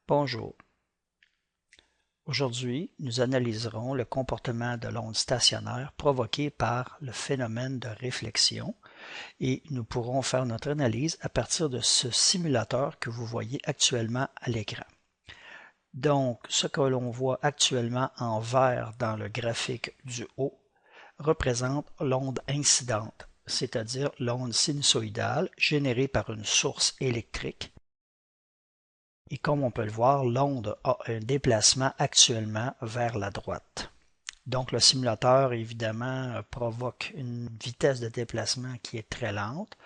Bonjour. Aujourd'hui, nous analyserons le comportement de l'onde stationnaire provoqué par le phénomène de réflexion et nous pourrons faire notre analyse à partir de ce simulateur que vous voyez actuellement à l'écran. Donc, ce que l'on voit actuellement en vert dans le graphique du haut représente l'onde incidente, c'est-à-dire l'onde sinusoïdale générée par une source électrique. Et comme on peut le voir, l'onde a un déplacement actuellement vers la droite. Donc le simulateur, évidemment, provoque une vitesse de déplacement qui est très lente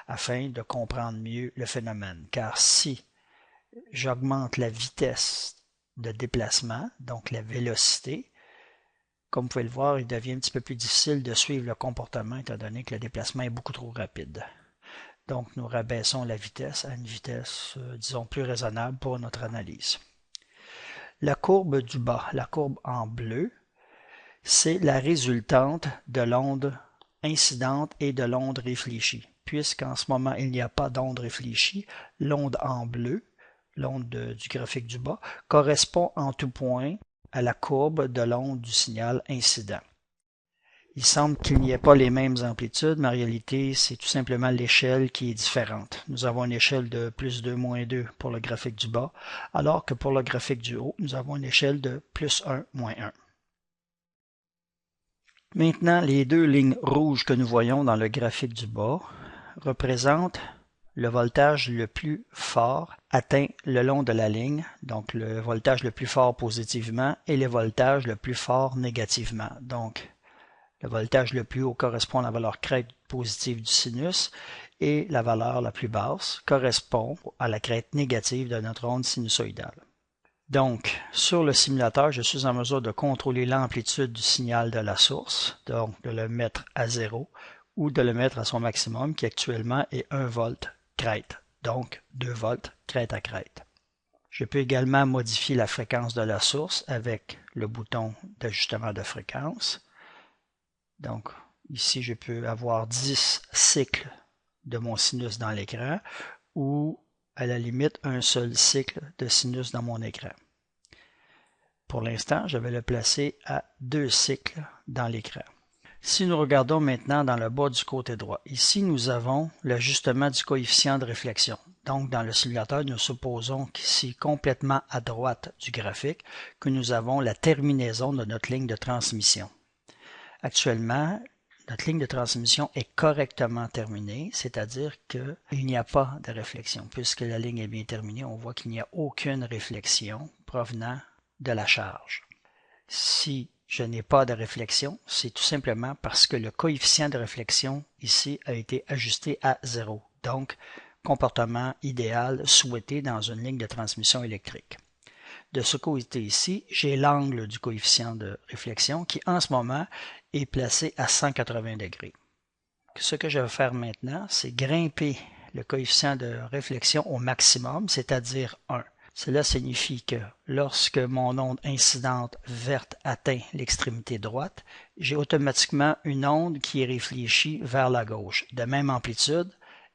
afin de comprendre mieux le phénomène. Car si j'augmente la vitesse de déplacement, donc la vélocité, comme vous pouvez le voir, il devient un petit peu plus difficile de suivre le comportement étant donné que le déplacement est beaucoup trop rapide. Donc, nous rabaissons la vitesse à une vitesse, disons, plus raisonnable pour notre analyse. La courbe du bas, la courbe en bleu, c'est la résultante de l'onde incidente et de l'onde réfléchie. Puisqu'en ce moment, il n'y a pas d'onde réfléchie, l'onde en bleu, l'onde du graphique du bas, correspond en tout point à la courbe de l'onde du signal incident. Il semble qu'il n'y ait pas les mêmes amplitudes, mais en réalité, c'est tout simplement l'échelle qui est différente. Nous avons une échelle de plus 2, moins 2 pour le graphique du bas, alors que pour le graphique du haut, nous avons une échelle de plus 1, moins 1. Maintenant, les deux lignes rouges que nous voyons dans le graphique du bas représentent le voltage le plus fort atteint le long de la ligne, donc le voltage le plus fort positivement et le voltage le plus fort négativement. Donc, le voltage le plus haut correspond à la valeur crête positive du sinus et la valeur la plus basse correspond à la crête négative de notre onde sinusoïdale. Donc, sur le simulateur, je suis en mesure de contrôler l'amplitude du signal de la source, donc de le mettre à 0 ou de le mettre à son maximum qui actuellement est 1 volt crête, donc 2 volts crête à crête. Je peux également modifier la fréquence de la source avec le bouton d'ajustement de fréquence. Donc, ici, je peux avoir 10 cycles de mon sinus dans l'écran ou, à la limite, un seul cycle de sinus dans mon écran. Pour l'instant, je vais le placer à 2 cycles dans l'écran. Si nous regardons maintenant dans le bas du côté droit, ici, nous avons l'ajustement du coefficient de réflexion. Donc, dans le simulateur, nous supposons qu'ici, complètement à droite du graphique, que nous avons la terminaison de notre ligne de transmission. Actuellement, notre ligne de transmission est correctement terminée, c'est-à-dire qu'il n'y a pas de réflexion. Puisque la ligne est bien terminée, on voit qu'il n'y a aucune réflexion provenant de la charge. Si je n'ai pas de réflexion, c'est tout simplement parce que le coefficient de réflexion ici a été ajusté à 0. Donc, comportement idéal souhaité dans une ligne de transmission électrique. De ce côté ici, j'ai l'angle du coefficient de réflexion qui en ce moment est placé à 180 degrés. Ce que je vais faire maintenant, c'est grimper le coefficient de réflexion au maximum, c'est-à-dire 1. Cela signifie que lorsque mon onde incidente verte atteint l'extrémité droite, j'ai automatiquement une onde qui est réfléchie vers la gauche, de même amplitude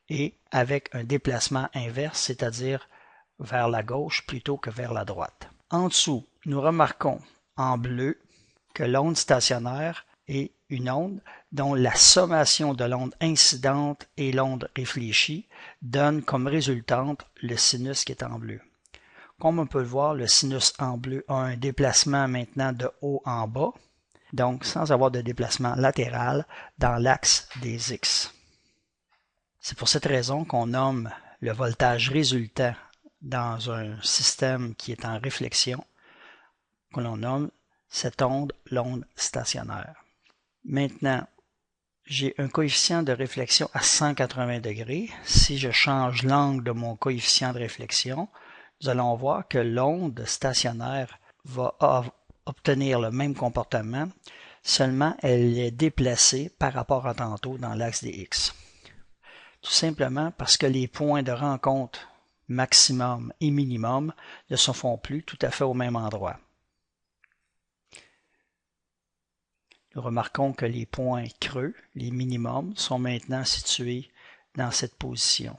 et avec un déplacement inverse, c'est-à-dire vers la gauche plutôt que vers la droite. En dessous, nous remarquons en bleu que l'onde stationnaire est une onde dont la sommation de l'onde incidente et l'onde réfléchie donne comme résultante le sinus qui est en bleu. Comme on peut le voir, le sinus en bleu a un déplacement maintenant de haut en bas, donc sans avoir de déplacement latéral dans l'axe des X. C'est pour cette raison qu'on nomme le voltage résultant dans un système qui est en réflexion, que l'on nomme cette onde l'onde stationnaire. Maintenant, j'ai un coefficient de réflexion à 180 degrés. Si je change l'angle de mon coefficient de réflexion, nous allons voir que l'onde stationnaire va obtenir le même comportement, seulement elle est déplacée par rapport à tantôt dans l'axe des X. Tout simplement parce que les points de rencontre maximum et minimum ne se font plus tout à fait au même endroit. Nous remarquons que les points creux, les minimums, sont maintenant situés dans cette position.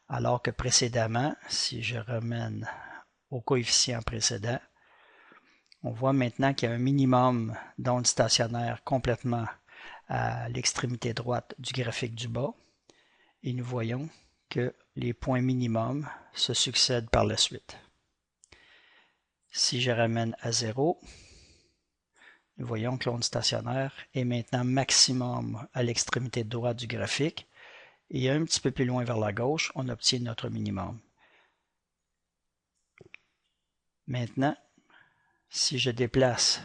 Alors que précédemment, si je ramène au coefficient précédent, on voit maintenant qu'il y a un minimum d'ondes stationnaires complètement à l'extrémité droite du graphique du bas, et nous voyons que les points minimums se succèdent par la suite. Si je ramène à 0, nous voyons que l'onde stationnaire est maintenant maximum à l'extrémité droite du graphique, et un petit peu plus loin vers la gauche, on obtient notre minimum. Maintenant, si je déplace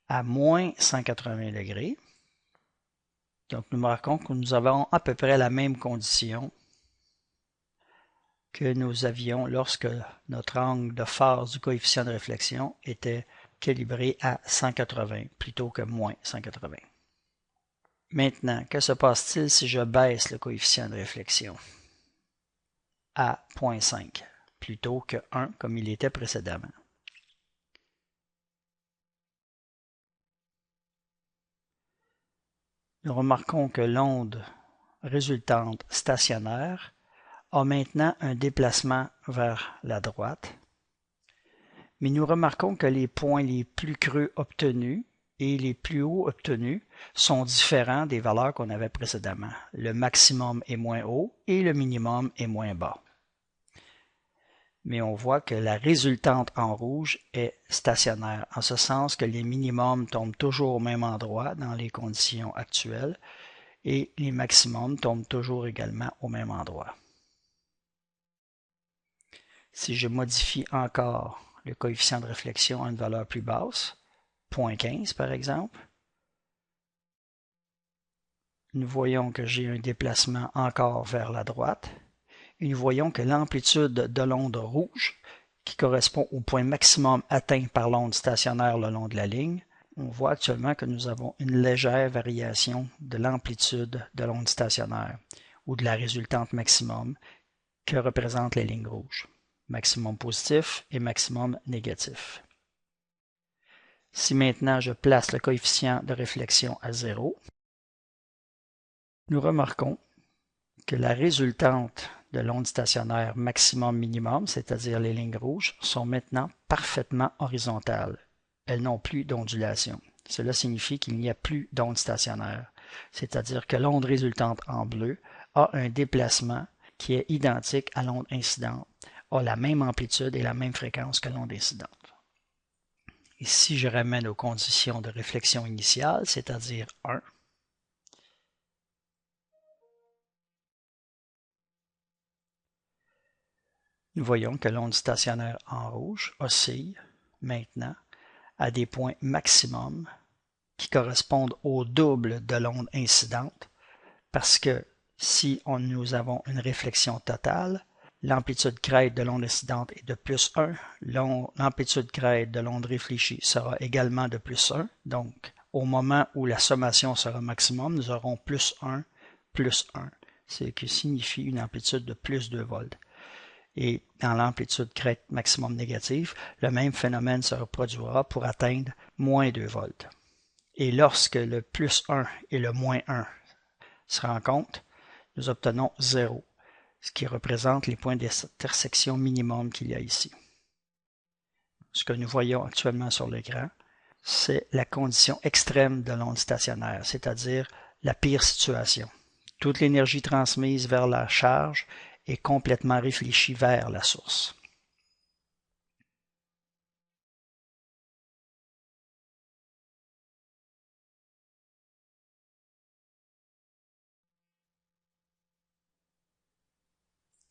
à moins 180 degrés, donc nous marquons que nous avons à peu près la même condition que nous avions lorsque notre angle de phase du coefficient de réflexion était calibré à 180 plutôt que moins 180. Maintenant, que se passe-t-il si je baisse le coefficient de réflexion à 0,5 plutôt que 1 comme il était précédemment? Nous remarquons que l'onde résultante stationnaire a maintenant un déplacement vers la droite, mais nous remarquons que les points les plus creux obtenus et les plus hauts obtenus sont différents des valeurs qu'on avait précédemment. Le maximum est moins haut et le minimum est moins bas. Mais on voit que la résultante en rouge est stationnaire, en ce sens que les minimums tombent toujours au même endroit dans les conditions actuelles et les maximums tombent toujours également au même endroit. Si je modifie encore le coefficient de réflexion à une valeur plus basse, 0,15 par exemple, nous voyons que j'ai un déplacement encore vers la droite et nous voyons que l'amplitude de l'onde rouge, qui correspond au point maximum atteint par l'onde stationnaire le long de la ligne, on voit actuellement que nous avons une légère variation de l'amplitude de l'onde stationnaire ou de la résultante maximum que représentent les lignes rouges, maximum positif et maximum négatif. Si maintenant je place le coefficient de réflexion à 0, nous remarquons que la résultante de l'onde stationnaire maximum-minimum, c'est-à-dire les lignes rouges, sont maintenant parfaitement horizontales. Elles n'ont plus d'ondulation. Cela signifie qu'il n'y a plus d'onde stationnaire, c'est-à-dire que l'onde résultante en bleu a un déplacement qui est identique à l'onde incidente, a la même amplitude et la même fréquence que l'onde incidente. Et si je ramène aux conditions de réflexion initiale, c'est-à-dire 1, nous voyons que l'onde stationnaire en rouge oscille maintenant à des points maximum qui correspondent au double de l'onde incidente parce que si nous avons une réflexion totale, l'amplitude crête de l'onde incidente est de plus 1, l'amplitude crête de l'onde réfléchie sera également de plus 1, donc au moment où la sommation sera maximum, nous aurons plus 1, ce qui signifie une amplitude de plus 2 volts. Et dans l'amplitude crête maximum négative, le même phénomène se reproduira pour atteindre moins 2 volts. Et lorsque le plus 1 et le moins 1 se rencontrent, nous obtenons 0, ce qui représente les points d'intersection minimum qu'il y a ici. Ce que nous voyons actuellement sur l'écran, c'est la condition extrême de l'onde stationnaire, c'est-à-dire la pire situation. Toute l'énergie transmise vers la charge est complètement réfléchie vers la source.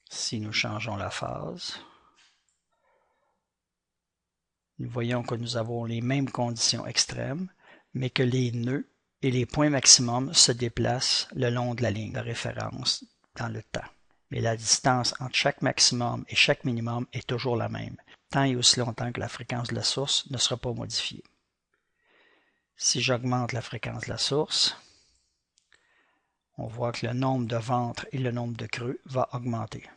Si nous changeons la phase, nous voyons que nous avons les mêmes conditions extrêmes, mais que les nœuds et les points maximums se déplacent le long de la ligne de référence dans le temps. Mais la distance entre chaque maximum et chaque minimum est toujours la même, tant et aussi longtemps que la fréquence de la source ne sera pas modifiée. Si j'augmente la fréquence de la source, on voit que le nombre de ventres et le nombre de creux va augmenter.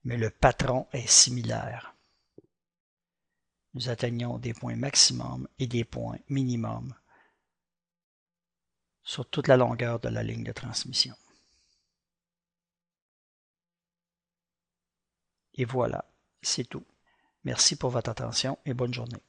Mais le patron est similaire. Nous atteignons des points maximum et des points minimum sur toute la longueur de la ligne de transmission. Et voilà, C'est tout. Merci pour votre attention et bonne journée.